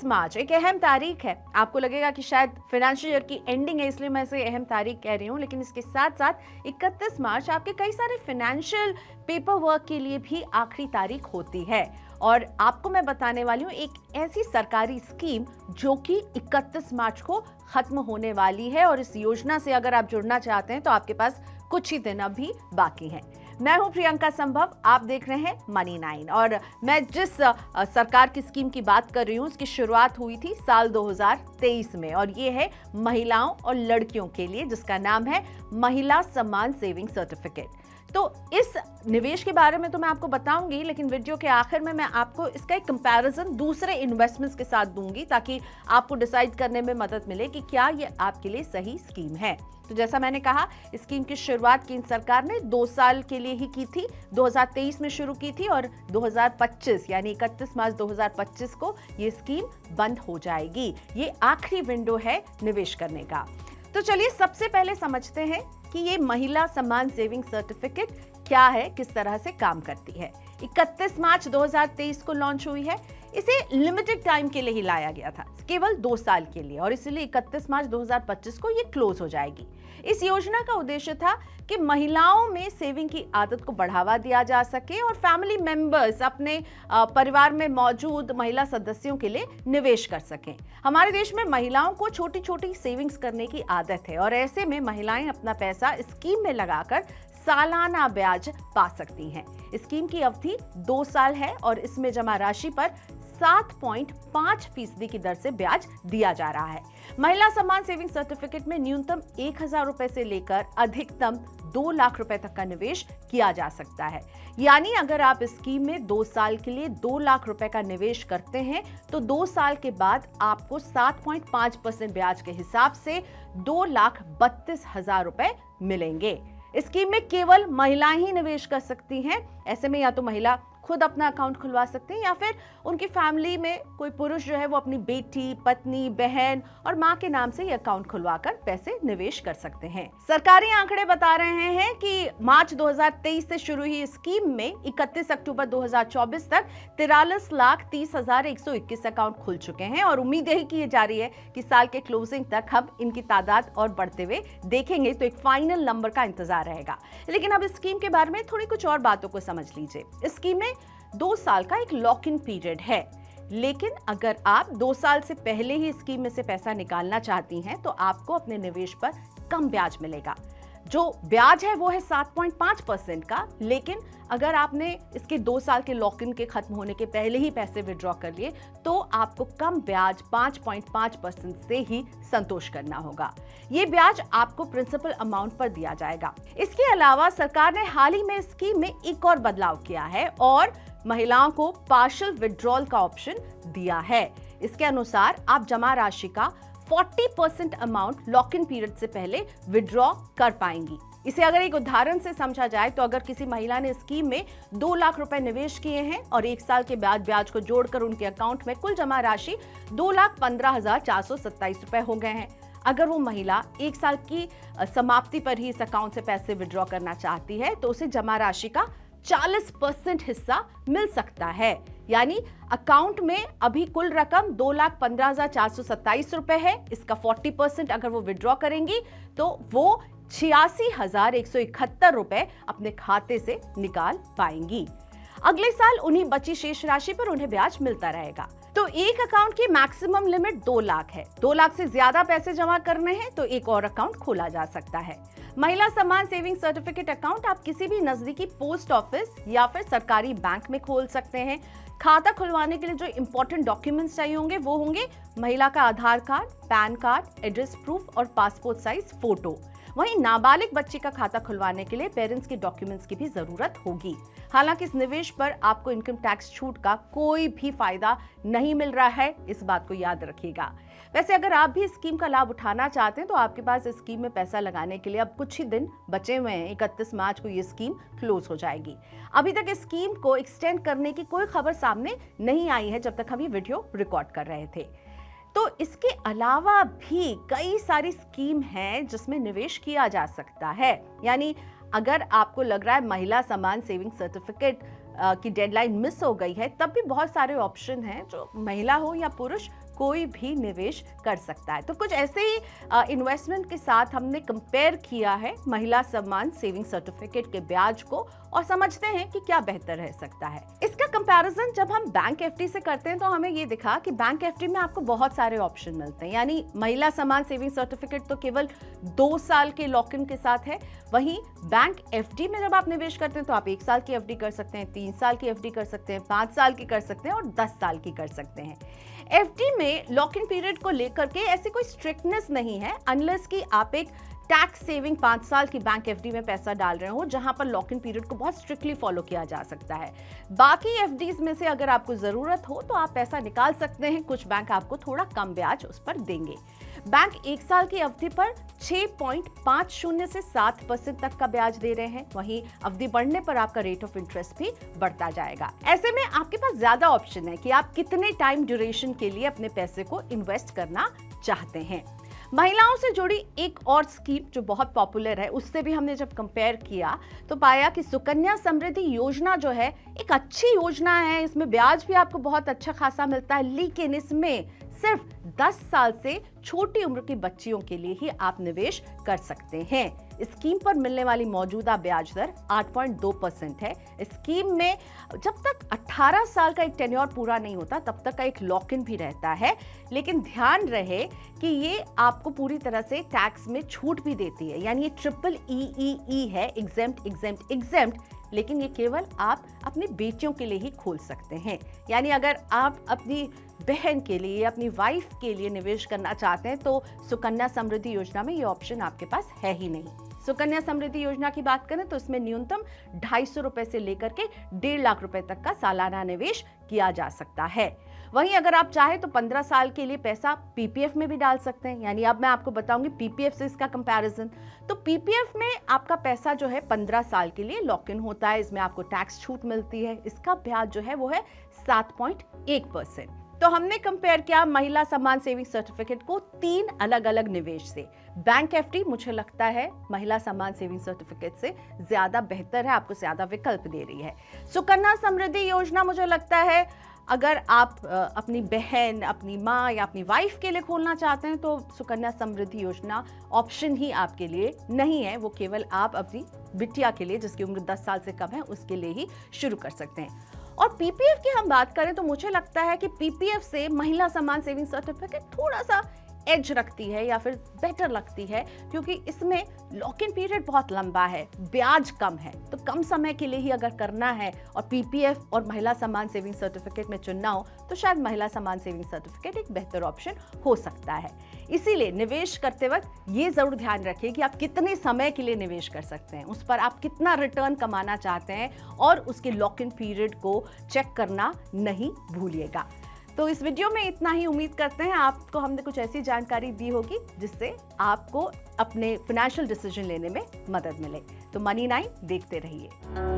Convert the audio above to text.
मार्च एक अहम तारीख है। आपको लगेगा कि शायद फाइनेंशियल ईयर की एंडिंग है, इसलिए मैं इसे अहम तारीख कह रही हूँ, लेकिन इसके साथ साथ 31 मार्च आपके कई सारे फाइनेंशियल पेपर वर्क के लिए भी आखिरी तारीख होती है। और आपको मैं बताने वाली हूँ एक ऐसी सरकारी स्कीम जो कि 31 मार्च को खत्म होने वाली है, और इस योजना से अगर आप जुड़ना चाहते हैं तो आपके पास कुछ ही दिन अभी बाकी हैं। मैं हूं प्रियंका संभव, आप देख रहे हैं मनी 9, और मैं जिस सरकार की स्कीम की बात कर रही हूं उसकी शुरुआत हुई थी साल 2023 में, और ये है महिलाओं और लड़कियों के लिए, जिसका नाम है महिला सम्मान सेविंग सर्टिफिकेट। तो इस निवेश के बारे में तो मैं आपको बताऊंगी, लेकिन वीडियो के आखिर में मैं आपको इसका एक कंपैरिजन दूसरे इन्वेस्टमेंट्स के साथ दूंगी, ताकि आपको डिसाइड करने में मदद मिले कि क्या ये आपके लिए सही स्कीम है। तो जैसा मैंने कहा, स्कीम की शुरुआत केंद्र सरकार ने 2 साल के लिए ही की थी, 2023 में शुरू की थी, और 2025 यानी 31 मार्च 2025 को ये स्कीम बंद हो जाएगी। ये आखिरी विंडो है निवेश करने का। तो चलिए सबसे पहले समझते हैं कि ये महिला सम्मान सेविंग सर्टिफिकेट क्या है, किस तरह से काम करती है। 31 मार्च 2023 को लॉन्च हुई है। इसे लिमिटेड टाइम के लिए ही लाया गया था, केवल 2 साल के लिए, और इसलिए 31 मार्च 2025 को ये क्लोज हो जाएगी। इस योजना का उद्देश्य था कि महिलाओं में सेविंग की आदत को बढ़ावा दिया जा सके और फैमिली मेंबर्स अपने परिवार में मौजूद महिला सदस्यों के लिए निवेश कर सकें। हमारे देश में महिलाओं को छोटी छोटी सेविंग्स करने की आदत है, और ऐसे में महिलाएं अपना पैसा स्कीम में लगाकर सालाना ब्याज पा सकती हैं। स्कीम की अवधि 2 साल है, और इसमें जमा राशि पर 7.5% की दर से ब्याज दिया जा रहा है। महिला सम्मान सेविंग सर्टिफिकेट में न्यूनतम 1,000 रुपए से लेकर अधिकतम 2 लाख रुपए तक का निवेश किया जा सकता है। यानी अगर आप इस स्कीम में 2 साल के लिए 2 लाख रुपए का निवेश करते हैं तो 2 साल के बाद आपको 7.5% ब्याज के हिसाब से 2,32,000 रुपए मिलेंगे। इस स्कीम में केवल महिलाएं ही निवेश कर सकती हैं। ऐसे में या तो महिला खुद अपना अकाउंट खुलवा सकते हैं, या फिर उनकी फैमिली में कोई पुरुष जो है वो अपनी बेटी, पत्नी, बहन और मां के नाम से ये अकाउंट खुलवाकर पैसे निवेश कर सकते हैं। सरकारी आंकड़े बता रहे हैं कि मार्च 2023 से शुरू हुई स्कीम में 31 अक्टूबर 2024 तक 43,30,121 अकाउंट खुल चुके हैं, और उम्मीद यही की जा रही है कि साल के क्लोजिंग तक हम इनकी तादाद और बढ़ते हुए देखेंगे, तो एक फाइनल नंबर का इंतजार रहेगा। लेकिन अब इस स्कीम के बारे में थोड़ी कुछ और बातों को समझ लीजिए। इस स्कीम में 2 साल का एक लॉक इन पीरियड है, लेकिन अगर आप 2 साल से पहले ही स्कीम में से पैसा निकालना चाहती हैं तो आपको अपने निवेश पर कम ब्याज मिलेगा। जो ब्याज है वो है 7.5% का, लेकिन अगर आपने इसके 2 साल के लॉक इन के खत्म होने के पहले ही पैसे विड्रॉ कर लिए तो आपको कम ब्याज 5.5% से ही संतोष करना होगा। ये ब्याज आपको प्रिंसिपल अमाउंट पर दिया जाएगा। इसके अलावा सरकार ने हाल ही में स्कीम में एक और बदलाव किया है और महिलाओं को पार्शियल विड्रॉल का ऑप्शन दिया है। इसके अनुसार आप जमा राशि का 40% अमाउंट लॉक इन पीरियड से पहले विड्रॉ कर पाएंगी। इसे अगर एक उदाहरण से समझा जाए तो अगर किसी महिला ने स्कीम में 2 लाख रुपए निवेश किए हैं और 1 साल के बाद ब्याज को जोड़कर उनके अकाउंट में कुल जमा राशि 2,15,427 रुपए हो गए हैं। अगर वो महिला 1 साल की समाप्ति पर ही इस अकाउंट से पैसे विड्रॉ करना चाहती है तो उसे जमा राशि का 40% हिस्सा मिल सकता है। यानी अकाउंट में अभी कुल रकम 2,15,427 रुपए है, इसका 40% अगर वो विड्रॉ करेंगी तो वो 86,171 रुपए अपने खाते से निकाल पाएंगी। अगले साल उन्हीं बची शेष राशि पर उन्हें ब्याज मिलता रहेगा। तो एक अकाउंट की मैक्सिमम लिमिट 2 लाख है। 2 लाख से ज्यादा पैसे जमा करने हैं तो एक और अकाउंट खोला जा सकता है। महिला सम्मान सेविंग सर्टिफिकेट अकाउंट आप किसी भी नजदीकी पोस्ट ऑफिस या फिर सरकारी बैंक में खोल सकते हैं। खाता खुलवाने के लिए जो इंपॉर्टेंट डॉक्यूमेंट्स चाहिए होंगे वो होंगे महिला का Aadhaar card, PAN card, address proof और पासपोर्ट साइज फोटो। वहीं नाबालिग बच्ची का खाता खुलवाने के लिए पेरेंट्स के डॉक्यूमेंट्स की भी जरूरत होगी। हालांकि इस निवेश पर आपको इनकम टैक्स छूट का कोई भी फायदा नहीं मिल रहा है, इस बात को याद रखिएगा। वैसे अगर आप भी इस स्कीम का लाभ उठाना चाहते हैं तो आपके पास इस स्कीम में पैसा लगाने के लिए अब कुछ ही दिन बचे हुए हैं। 31 मार्च को ये स्कीम क्लोज हो जाएगी। अभी तक इस स्कीम को एक्सटेंड करने की कोई खबर सामने नहीं आई है जब तक हम ये वीडियो रिकॉर्ड कर रहे थे। तो इसके अलावा भी कई सारी स्कीम हैं जिसमें निवेश किया जा सकता है। यानी अगर आपको लग रहा है महिला सम्मान सेविंग सर्टिफिकेट की डेडलाइन मिस हो गई है, तब भी बहुत सारे ऑप्शन हैं जो महिला हो या पुरुष कोई भी निवेश कर सकता है। तो कुछ ऐसे ही इन्वेस्टमेंट के साथ हमने कंपेयर किया है महिला सम्मान सेविंग सर्टिफिकेट के ब्याज को और समझते हैं कि क्या बेहतर रह सकता है। इसका कंपैरिजन जब हम बैंक एफडी से करते हैं तो हमें ये दिखा कि बैंक एफडी में आपको बहुत सारे ऑप्शन मिलते हैं, यानी महिला सम्मान सेविंग सर्टिफिकेट तो केवल 2 साल के लॉक इन के साथ है, वहीं बैंक एफडी में जब आप निवेश करते हैं तो आप 1 साल की एफडी कर सकते हैं, 3 साल की एफडी कर सकते हैं, 5 साल की कर सकते हैं और 10 साल की कर सकते हैं। एफडी में लॉक इन पीरियड को लेकर के ऐसी कोई स्ट्रिक्टनेस नहीं है, अनलेस कि आप एक टैक्स सेविंग 5 साल की बैंक एफडी में पैसा डाल रहे हो जहां पर लॉक इन पीरियड को बहुत स्ट्रिक्टली फॉलो किया जा सकता है। बाकी एफडीज में से अगर आपको जरूरत हो तो आप पैसा निकाल सकते हैं, कुछ बैंक आपको थोड़ा कम ब्याज उस पर देंगे। बैंक 1 साल की अवधि पर 6.50 से 7% तक का ब्याज दे रहे हैं, वहीं अवधि बढ़ने पर आपका रेट ऑफ इंटरेस्ट भी बढ़ता जाएगा। ऐसे में आपके पास ज्यादा ऑप्शन है कि आप कितने टाइम ड्यूरेशन के लिए अपने पैसे को इन्वेस्ट करना चाहते हैं। महिलाओं से जुड़ी एक और स्कीम जो बहुत पॉपुलर है, उससे भी हमने जब कंपेयर किया तो पाया कि सुकन्या समृद्धि योजना जो है एक अच्छी योजना है, इसमें ब्याज भी आपको बहुत अच्छा खासा मिलता है, लेकिन इसमें सिर्फ 10 साल से छोटी उम्र की बच्चियों के लिए ही आप निवेश कर सकते हैं। स्कीम पर मिलने वाली मौजूदा ब्याज दर 8.2% है। स्कीम में जब तक 18 साल का एक टेन्योर पूरा नहीं होता तब तक का एक लॉक इन भी रहता है, लेकिन ध्यान रहे कि ये आपको पूरी तरह से टैक्स में छूट भी देती है, यानी ये ट्रिपल EEE है, एग्जेम्प्ट एग्जेम्प्ट एग्जेम्प्ट, लेकिन ये केवल आप अपनी बेटियों के लिए ही खोल सकते हैं। यानी अगर आप अपनी बहन के लिए, अपनी वाइफ के लिए निवेश करना चाहते हैं तो सुकन्या समृद्धि योजना में ये ऑप्शन आपके पास है ही नहीं। सुकन्या समृद्धि योजना की बात करें तो इसमें न्यूनतम 250 रुपए से लेकर के 1.5 लाख रुपए तक का सालाना निवेश किया जा सकता है। वहीं अगर आप चाहें तो 15 साल के लिए पैसा पीपीएफ में भी डाल सकते हैं, यानी अब मैं आपको बताऊंगी पीपीएफ से इसका कंपैरिजन। तो पीपीएफ में आपका पैसा जो है 15 साल के लिए लॉक इन होता है, इसमें आपको टैक्स छूट मिलती है, इसका ब्याज जो है वो है 7.1%। तो हमने कंपेयर किया महिला सम्मान सेविंग सर्टिफिकेट को 3 अलग अलग निवेश से। बैंक एफडी मुझे लगता है महिला सम्मान सेविंग सर्टिफिकेट से ज्यादा बेहतर है, आपको ज्यादा विकल्प दे रही है। सुकन्या समृद्धि योजना मुझे लगता है अगर आप अपनी बहन, अपनी माँ या अपनी वाइफ के लिए खोलना चाहते हैं तो सुकन्या समृद्धि योजना ऑप्शन ही आपके लिए नहीं है, वो केवल आप अपनी बिटिया के लिए जिसकी उम्र 10 साल से कम है उसके लिए ही शुरू कर सकते हैं। और पीपीएफ की हम बात करें तो मुझे लगता है कि पीपीएफ से महिला सम्मान सेविंग सर्टिफिकेट थोड़ा सा एज रखती है या फिर बेटर लगती है, क्योंकि इसमें लॉक इन पीरियड बहुत लंबा है, ब्याज कम है, तो कम समय के लिए ही अगर करना है और पीपीएफ और महिला सम्मान सेविंग सर्टिफिकेट में चुनना हो तो शायद महिला सम्मान सेविंग सर्टिफिकेट एक बेहतर ऑप्शन हो सकता है। इसीलिए निवेश करते वक्त ये जरूर ध्यान रखिए कि आप कितने समय के लिए निवेश कर सकते हैं, उस पर आप कितना रिटर्न कमाना चाहते हैं और उसके लॉक इन पीरियड को चेक करना नहीं भूलिएगा। तो इस वीडियो में इतना ही। उम्मीद करते हैं आपको हमने कुछ ऐसी जानकारी दी होगी जिससे आपको अपने फाइनेंशियल डिसीजन लेने में मदद मिले। तो मनी 9 देखते रहिए।